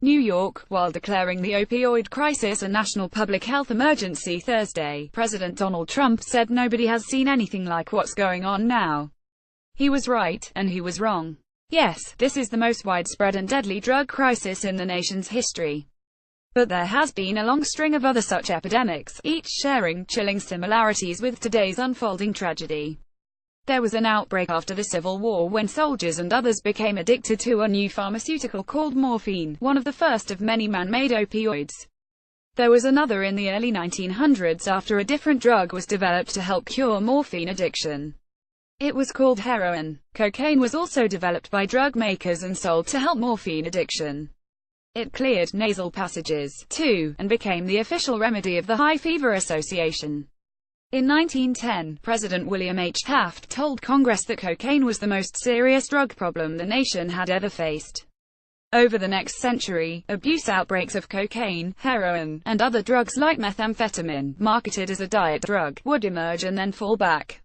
New York. While declaring the opioid crisis a national public health emergency Thursday, President Donald Trump said nobody has seen anything like what's going on now. He was right, and he was wrong. Yes, this is the most widespread and deadly drug crisis in the nation's history. But there has been a long string of other such epidemics, each sharing chilling similarities with today's unfolding tragedy. There was an outbreak after the Civil War when soldiers and others became addicted to a new pharmaceutical called morphine, one of the first of many man-made opioids. There was another in the early 1900s after a different drug was developed to help cure morphine addiction. It was called heroin. Cocaine was also developed by drug makers and sold to help morphine addiction. It cleared nasal passages, too, and became the official remedy of the High Fever Association. In 1910, President William H. Taft told Congress that cocaine was the most serious drug problem the nation had ever faced. Over the next century, abuse outbreaks of cocaine, heroin, and other drugs like methamphetamine, marketed as a diet drug, would emerge and then fall back.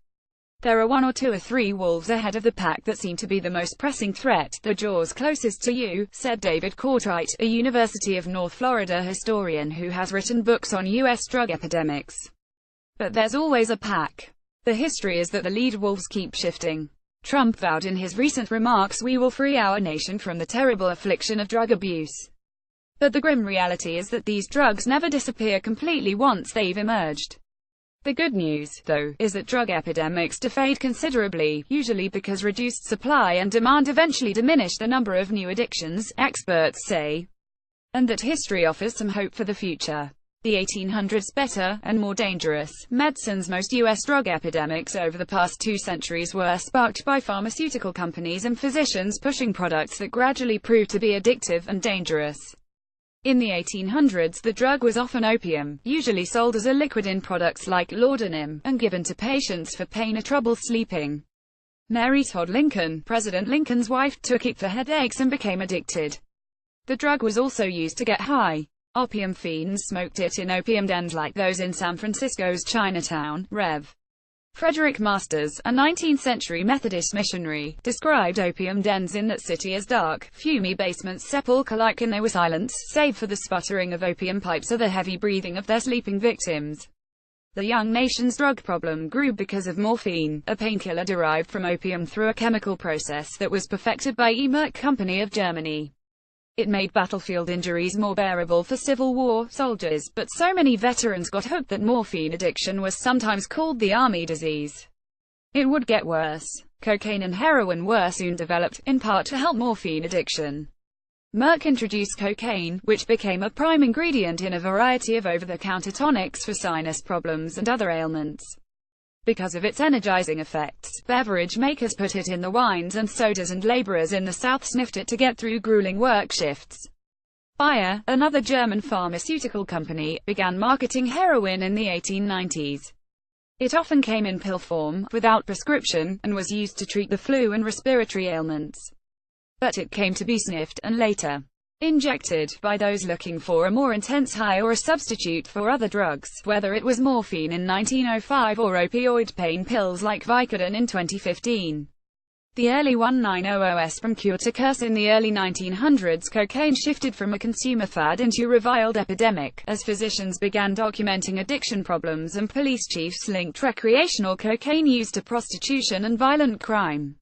There are one or two or three wolves ahead of the pack that seem to be the most pressing threat, the jaws closest to you, said David Courtwright, a University of North Florida historian who has written books on U.S. drug epidemics. But there's always a pack. The history is that the lead wolves keep shifting. Trump vowed in his recent remarks, "We will free our nation from the terrible affliction of drug abuse." But the grim reality is that these drugs never disappear completely once they've emerged. The good news, though, is that drug epidemics fade considerably, usually because reduced supply and demand eventually diminish the number of new addictions, experts say. And that history offers some hope for the future. The 1800s better, and more dangerous, medicines. Most U.S. drug epidemics over the past 2 centuries were sparked by pharmaceutical companies and physicians pushing products that gradually proved to be addictive and dangerous. In the 1800s the drug was often opium, usually sold as a liquid in products like laudanum, and given to patients for pain or trouble sleeping. Mary Todd Lincoln, President Lincoln's wife, took it for headaches and became addicted. The drug was also used to get high. Opium fiends smoked it in opium dens like those in San Francisco's Chinatown. Rev. Frederick Masters, a 19th-century Methodist missionary, described opium dens in that city as dark, fumy basements, sepulchre-like, and they were silent, save for the sputtering of opium pipes or the heavy breathing of their sleeping victims. The young nation's drug problem grew because of morphine, a painkiller derived from opium through a chemical process that was perfected by E. Merck Company of Germany. It made battlefield injuries more bearable for Civil War soldiers, but so many veterans got hooked that morphine addiction was sometimes called the army disease. It would get worse. Cocaine and heroin were soon developed, in part to help morphine addiction. Merck introduced cocaine, which became a prime ingredient in a variety of over-the-counter tonics for sinus problems and other ailments. Because of its energizing effects, beverage makers put it in the wines and sodas, and laborers in the South sniffed it to get through grueling work shifts. Bayer, another German pharmaceutical company, began marketing heroin in the 1890s. It often came in pill form, without prescription, and was used to treat the flu and respiratory ailments. But it came to be sniffed, and later injected, by those looking for a more intense high or a substitute for other drugs, whether it was morphine in 1905 or opioid pain pills like Vicodin in 2015. The early 1900s from cure to curse. In the early 1900s, cocaine shifted from a consumer fad into a reviled epidemic, as physicians began documenting addiction problems and police chiefs linked recreational cocaine use to prostitution and violent crime.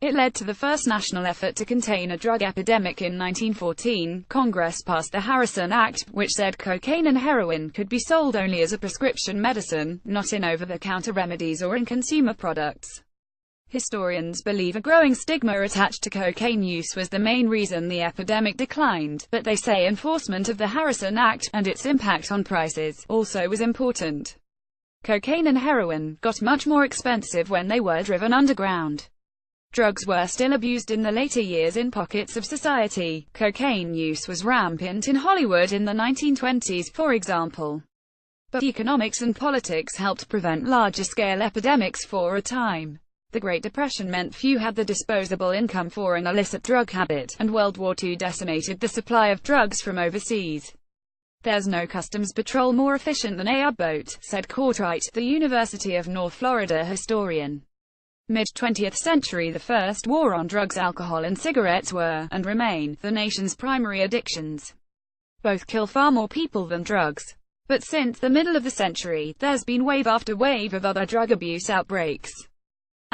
It led to the first national effort to contain a drug epidemic in 1914. Congress passed the Harrison Act, which said cocaine and heroin could be sold only as a prescription medicine, not in over-the-counter remedies or in consumer products. Historians believe a growing stigma attached to cocaine use was the main reason the epidemic declined, but they say enforcement of the Harrison Act, and its impact on prices, also was important. Cocaine and heroin got much more expensive when they were driven underground. Drugs were still abused in the later years in pockets of society. Cocaine use was rampant in Hollywood in the 1920s, for example. But economics and politics helped prevent larger-scale epidemics for a time. The Great Depression meant few had the disposable income for an illicit drug habit, and World War II decimated the supply of drugs from overseas. There's no customs patrol more efficient than a boat, said Courtwright, the University of North Florida historian. Mid-20th century, the first war on drugs, alcohol and cigarettes were, and remain, the nation's primary addictions. Both kill far more people than drugs. But since the middle of the century, there's been wave after wave of other drug abuse outbreaks.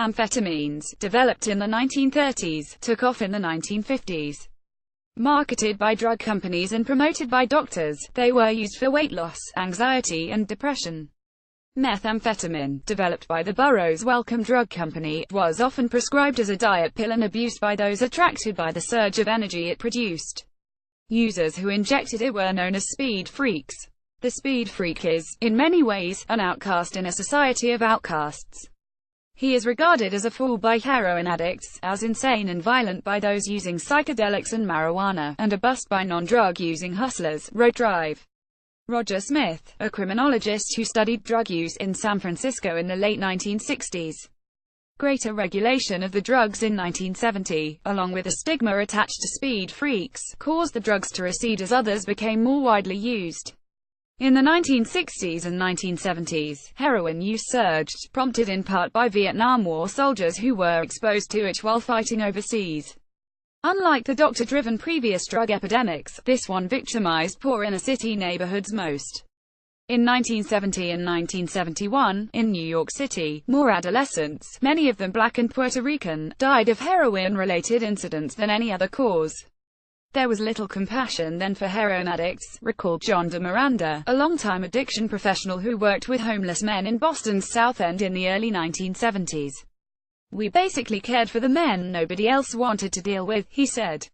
Amphetamines, developed in the 1930s, took off in the 1950s. Marketed by drug companies and promoted by doctors, they were used for weight loss, anxiety and depression. Methamphetamine, developed by the Burroughs Wellcome Drug Company, was often prescribed as a diet pill and abused by those attracted by the surge of energy it produced. Users who injected it were known as speed freaks. The speed freak is, in many ways, an outcast in a society of outcasts. He is regarded as a fool by heroin addicts, as insane and violent by those using psychedelics and marijuana, and a bust by non-drug-using hustlers, wrote Drive. Roger Smith, a criminologist who studied drug use in San Francisco in the late 1960s. Greater regulation of the drugs in 1970, along with a stigma attached to speed freaks, caused the drugs to recede as others became more widely used. In the 1960s and 1970s, heroin use surged, prompted in part by Vietnam War soldiers who were exposed to it while fighting overseas. Unlike the doctor-driven previous drug epidemics, this one victimized poor inner-city neighborhoods most. In 1970 and 1971, in New York City, more adolescents, many of them black and Puerto Rican, died of heroin-related incidents than any other cause. There was little compassion then for heroin addicts, recalled John de Miranda, a longtime addiction professional who worked with homeless men in Boston's South End in the early 1970s. "We basically cared for the men nobody else wanted to deal with," he said.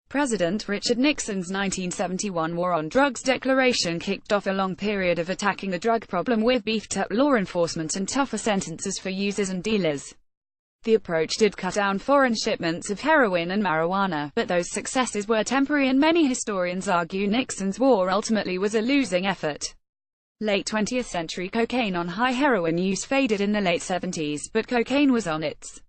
President Richard Nixon's 1971 War on Drugs declaration kicked off a long period of attacking the drug problem with beefed-up law enforcement and tougher sentences for users and dealers. The approach did cut down foreign shipments of heroin and marijuana, but those successes were temporary and many historians argue Nixon's war ultimately was a losing effort. Late 20th century cocaine on high heroin use faded in the late 70s, but cocaine was on its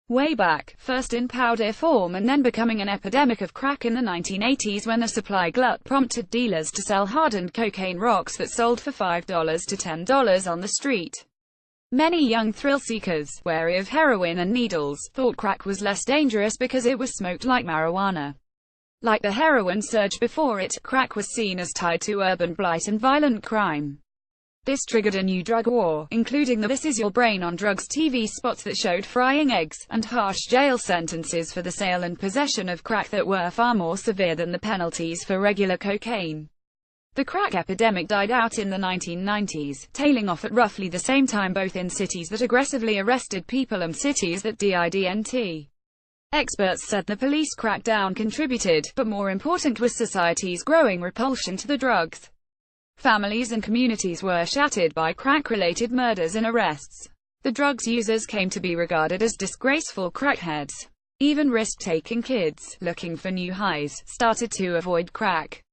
way back, first in powder form and then becoming an epidemic of crack in the 1980s when a supply glut prompted dealers to sell hardened cocaine rocks that sold for $5 to $10 on the street. Many young thrill-seekers, wary of heroin and needles, thought crack was less dangerous because it was smoked like marijuana. Like the heroin surge before it, crack was seen as tied to urban blight and violent crime. This triggered a new drug war, including the "This Is Your Brain on Drugs" TV spots that showed frying eggs, and harsh jail sentences for the sale and possession of crack that were far more severe than the penalties for regular cocaine. The crack epidemic died out in the 1990s, tailing off at roughly the same time both in cities that aggressively arrested people and cities that didn't. Experts said the police crackdown contributed, but more important was society's growing repulsion to the drugs. Families and communities were shattered by crack-related murders and arrests. The drugs users came to be regarded as disgraceful crackheads. Even risk-taking kids, looking for new highs, started to avoid crack.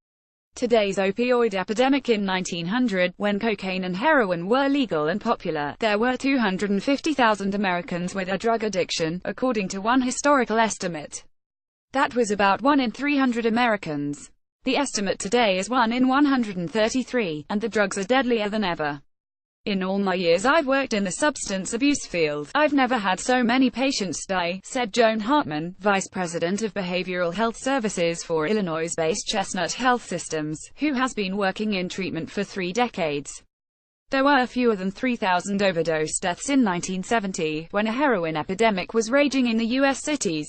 Today's opioid epidemic. In 1900, when cocaine and heroin were legal and popular, there were 250,000 Americans with a drug addiction, according to one historical estimate. That was about 1 in 300 Americans. The estimate today is 1 in 133, and the drugs are deadlier than ever. "In all my years I've worked in the substance abuse field, I've never had so many patients die," said Joan Hartman, Vice President of Behavioral Health Services for Illinois-based Chestnut Health Systems, who has been working in treatment for 3 decades. There were fewer than 3,000 overdose deaths in 1970, when a heroin epidemic was raging in the U.S. cities.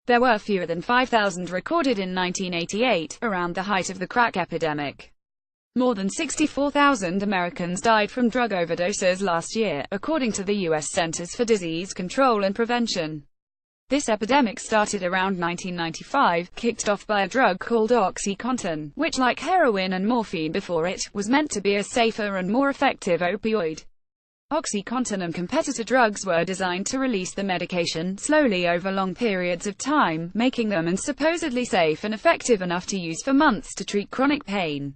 There were fewer than 5,000 recorded in 1988, around the height of the crack epidemic. More than 64,000 Americans died from drug overdoses last year, according to the U.S. Centers for Disease Control and Prevention. This epidemic started around 1995, kicked off by a drug called OxyContin, which, like heroin and morphine before it, was meant to be a safer and more effective opioid. OxyContin and competitor drugs were designed to release the medication slowly over long periods of time, making them supposedly safe and effective enough to use for months to treat chronic pain.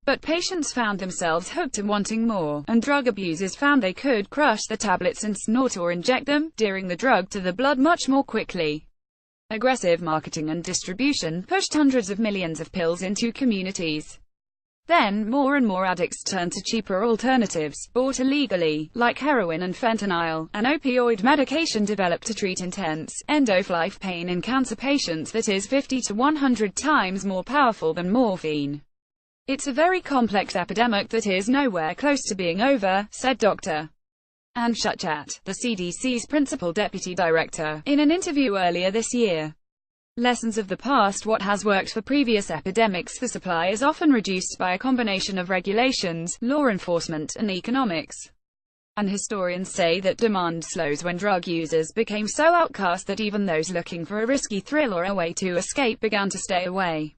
But patients found themselves hooked and wanting more, and drug abusers found they could crush the tablets and snort or inject them, steering the drug to the blood much more quickly. Aggressive marketing and distribution pushed hundreds of millions of pills into communities. Then, more and more addicts turn to cheaper alternatives, bought illegally, like heroin and fentanyl, an opioid medication developed to treat intense, end-of-life pain in cancer patients that is 50 to 100 times more powerful than morphine. It's a very complex epidemic that is nowhere close to being over, said Dr. Anne Shuchat, the CDC's principal deputy director, in an interview earlier this year. Lessons of the past. What has worked for previous epidemics? The supply is often reduced by a combination of regulations, law enforcement, and economics. And historians say that demand slows when drug users became so outcast that even those looking for a risky thrill or a way to escape began to stay away.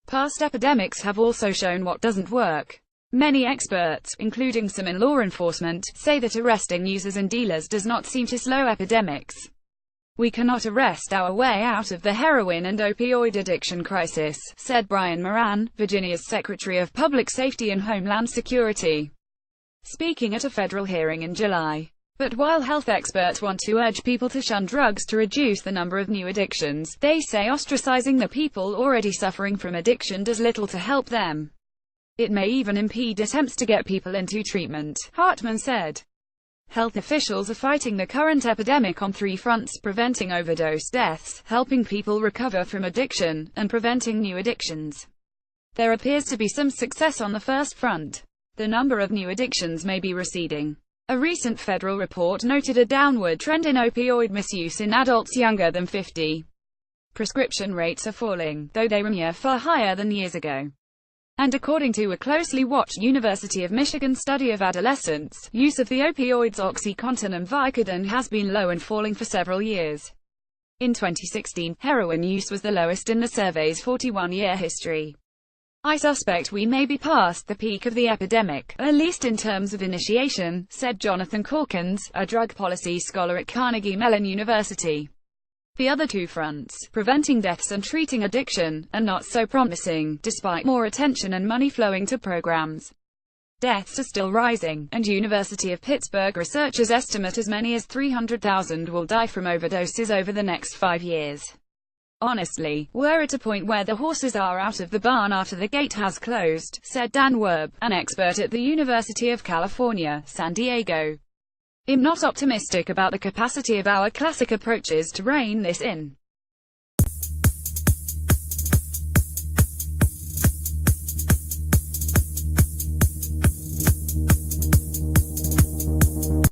Past epidemics have also shown what doesn't work. Many experts, including some in law enforcement, say that arresting users and dealers does not seem to slow epidemics. We cannot arrest our way out of the heroin and opioid addiction crisis, said Brian Moran, Virginia's Secretary of Public Safety and Homeland Security, speaking at a federal hearing in July. But while health experts want to urge people to shun drugs to reduce the number of new addictions, they say ostracizing the people already suffering from addiction does little to help them. It may even impede attempts to get people into treatment, Hartman said. Health officials are fighting the current epidemic on three fronts: preventing overdose deaths, helping people recover from addiction, and preventing new addictions. There appears to be some success on the first front. The number of new addictions may be receding. A recent federal report noted a downward trend in opioid misuse in adults younger than 50. Prescription rates are falling, though they remain far higher than years ago. And according to a closely watched University of Michigan study of adolescents, use of the opioids OxyContin and Vicodin has been low and falling for several years. In 2016, heroin use was the lowest in the survey's 41-year history. I suspect we may be past the peak of the epidemic, at least in terms of initiation, said Jonathan Calkins, a drug policy scholar at Carnegie Mellon University. The other two fronts, preventing deaths and treating addiction, are not so promising, despite more attention and money flowing to programs. Deaths are still rising, and University of Pittsburgh researchers estimate as many as 300,000 will die from overdoses over the next 5 years. Honestly, we're at a point where the horses are out of the barn after the gate has closed, said Dan Werb, an expert at the University of California, San Diego. I'm not optimistic about the capacity of our classic approaches to rein this in.